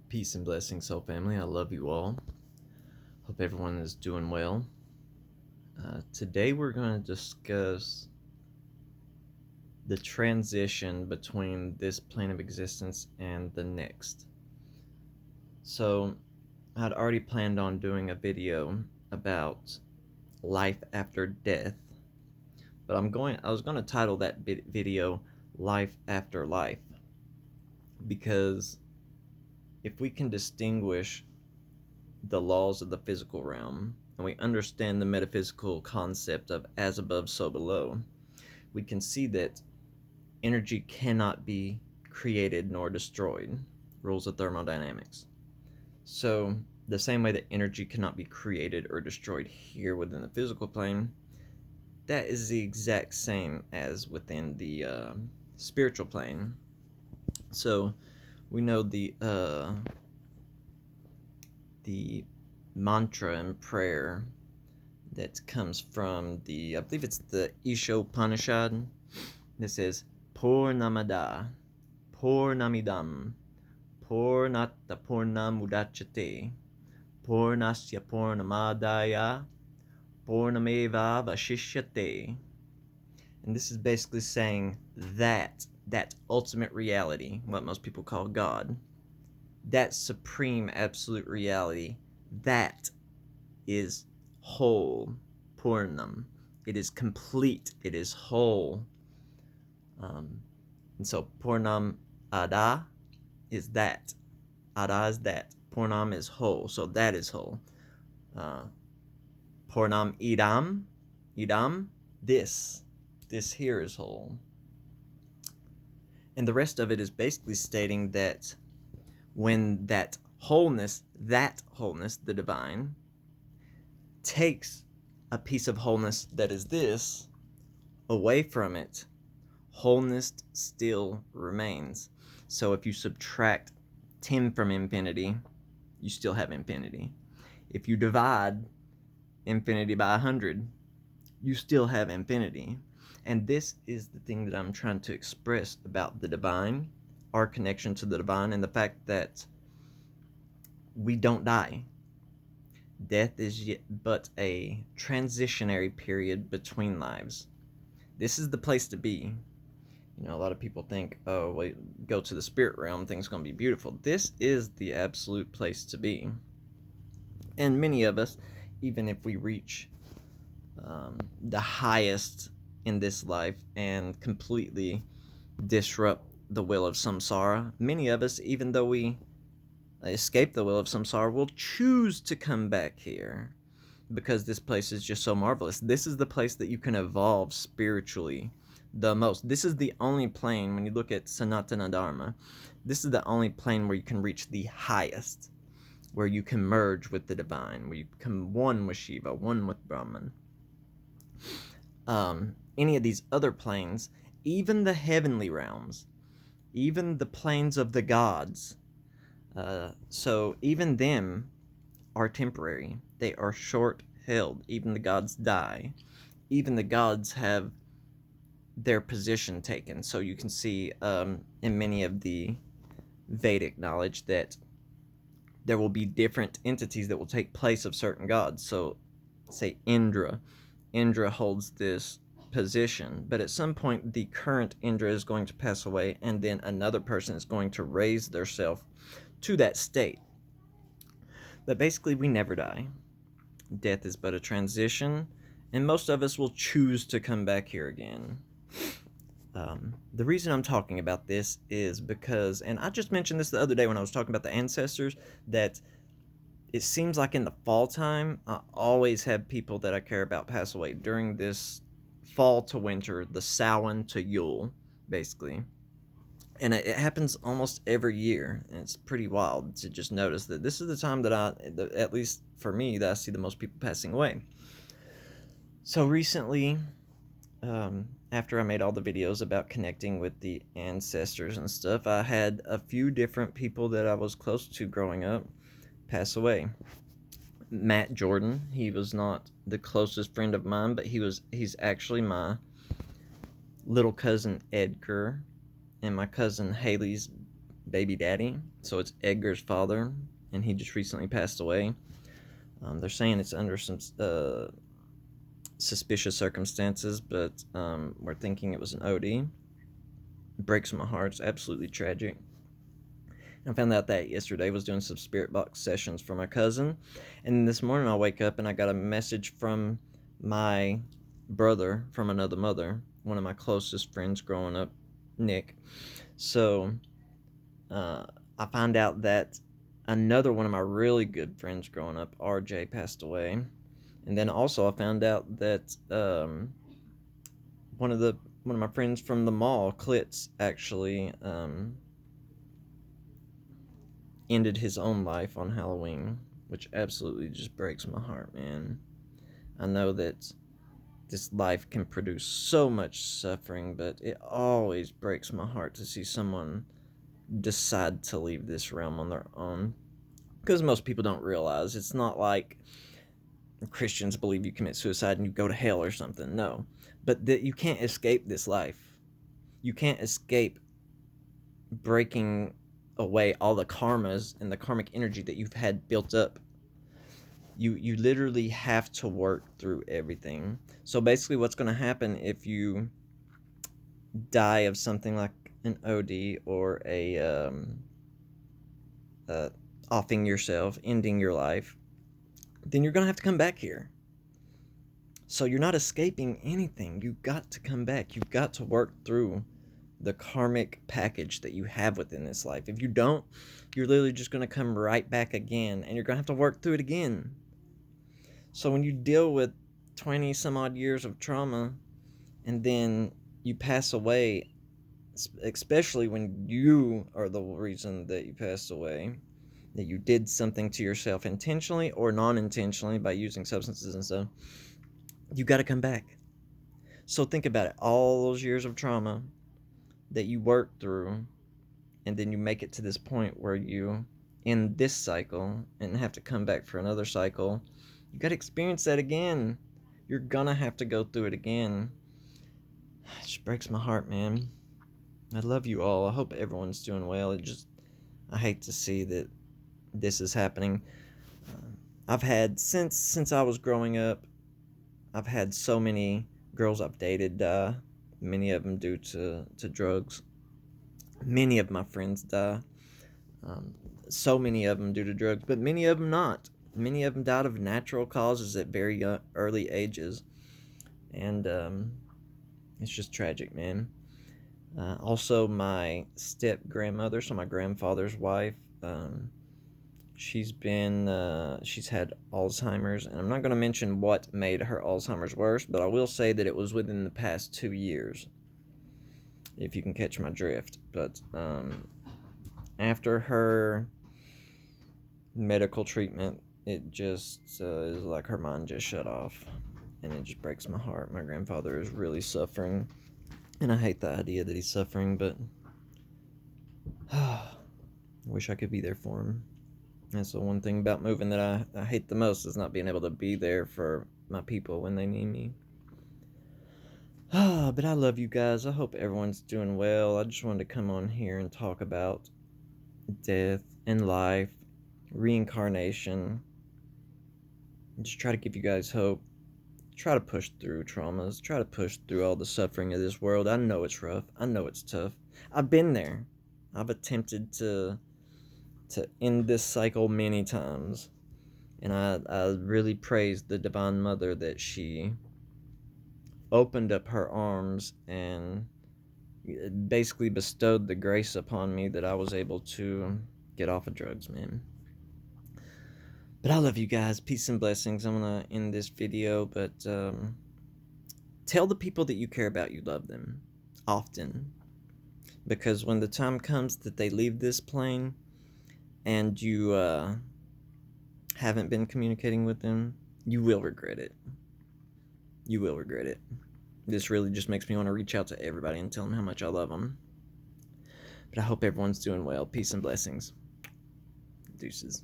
Peace and blessings, soul family. I love you all. Hope everyone is doing well. Today we're going to discuss the transition between this plane of existence and the next. So, I'd already planned on doing a video about life after death, but I was going to title that video Life After Life, because if we can distinguish the laws of the physical realm and we understand the metaphysical concept of as above, so below, we can see that energy cannot be created nor destroyed. Rules of thermodynamics. So, the same way that energy cannot be created or destroyed here within the physical plane, that is the exact same as within the spiritual plane. So, we know the mantra and prayer that comes from I believe it's the Ishopanishad. This is Purnamada, Purnamidam, Purnata Purnamudachate, Purnasya Purnamadaya, Purnameva Vashishyate. And this is basically saying that ultimate reality, what most people call God, that supreme absolute reality, that is whole, Purnam. It is complete, it is whole. And so Purnam Ada is that. Ada is that. Purnam is whole, so that is whole. Purnam Idam, this here is whole. And the rest of it is basically stating that when that wholeness, the divine, takes a piece of wholeness that is this away from it, wholeness still remains. So if you subtract 10 from infinity, you still have infinity. If you divide infinity by 100, you still have infinity. And this is the thing that I'm trying to express about the divine, our connection to the divine, and the fact that we don't die. Death is yet but a transitionary period between lives. This is the place to be. You know, a lot of people think, oh, wait, go to the spirit realm, things are going to be beautiful. This is the absolute place to be. And many of us, even if we reach the highest in this life and completely disrupt the will of samsara, many of us, even though we escape the will of samsara, will choose to come back here because this place is just so marvelous. This is the place that you can evolve spiritually the most. This is the only plane, when you look at Sanatana Dharma, this is the only plane where you can reach the highest, where you can merge with the divine, where you become one with Shiva, one with Brahman. Any of these other planes, even the heavenly realms, even the planes of the gods, so even them are temporary. They are short-held. Even the gods die. Even the gods have their position taken. So you can see in many of the Vedic knowledge that there will be different entities that will take place of certain gods. So say Indra holds this position, but at some point the current Indra is going to pass away, and then another person is going to raise their self to that state. But basically, we never die. Death is but a transition, and most of us will choose to come back here again. The reason I'm talking about this is because, and I just mentioned this the other day when I was talking about the ancestors, that it seems like in the fall time, I always have people that I care about pass away during this fall to winter, the Samhain to Yule, basically. And it happens almost every year, and it's pretty wild to just notice that this is the time that at least for me, that I see the most people passing away. So recently, after I made all the videos about connecting with the ancestors and stuff, I had a few different people that I was close to growing up pass away. Matt Jordan, he was not the closest friend of mine, but he's actually my little cousin Edgar and my cousin Haley's baby daddy. So it's Edgar's father, and he just recently passed away. They're saying it's under some suspicious circumstances, but we're thinking it was an OD. It breaks my heart. It's absolutely tragic. I found out that yesterday. Was doing some spirit box sessions for my cousin, and this morning I wake up and I got a message from my brother from another mother, one of my closest friends growing up, Nick. So uh, I found out that another one of my really good friends growing up, RJ, passed away, and then also I found out that one of the one of my friends from the mall, Klitz, actually ended his own life on Halloween, which absolutely just breaks my heart, man. I know that this life can produce so much suffering, but it always breaks my heart to see someone decide to leave this realm on their own. Because most people don't realize it's not like Christians believe you commit suicide and you go to hell or something. No. But that you can't escape this life. You can't escape breaking away all the karmas and the karmic energy that you've had built up. You literally have to work through everything. So basically what's going to happen if you die of something like an OD or a offing yourself, ending your life, then you're going to have to come back here. So you're not escaping anything. You've got to come back. You've got to work through the karmic package that you have within this life. If you don't, you're literally just going to come right back again, and you're going to have to work through it again. So when you deal with 20 some odd years of trauma and then you pass away, especially when you are the reason that you passed away, that you did something to yourself intentionally or non-intentionally by using substances and stuff, you got to come back. So think about it. All those years of trauma that you worked through, and then you make it to this point where you end this cycle and have to come back for another cycle. You got to experience that again. You're gonna have to go through it again. It just breaks my heart, man. I love you all. I hope everyone's doing well. I hate to see that this is happening. I've had since I was growing up, I've had so many girls I've dated die. Many of them due to drugs. Many of my friends die. So many of them due to drugs, but many of them not. Many of them died of natural causes at very early ages, and it's just tragic, man. Also, my step grandmother, so my grandfather's wife, she's had Alzheimer's, and I'm not going to mention what made her Alzheimer's worse, but I will say that it was within the past 2 years, if you can catch my drift. But after her medical treatment, it just is like her mind just shut off, and it just breaks my heart. My grandfather is really suffering, and I hate the idea that he's suffering, but I wish I could be there for him. That's the one thing about moving that I hate the most, is not being able to be there for my people when they need me. But I love you guys. I hope everyone's doing well. I just wanted to come on here and talk about death and life, reincarnation, and just try to give you guys hope. Try to push through traumas. Try to push through all the suffering of this world. I know it's rough. I know it's tough. I've been there. I've attempted to end this cycle many times. And I really praise the Divine Mother that she opened up her arms and basically bestowed the grace upon me that I was able to get off of drugs, man. But I love you guys. Peace and blessings. I'm going to end this video, but tell the people that you care about you love them often. Because when the time comes that they leave this plane and you haven't been communicating with them, you will regret it. You will regret it. This really just makes me want to reach out to everybody and tell them how much I love them. But I hope everyone's doing well. Peace and blessings. Deuces.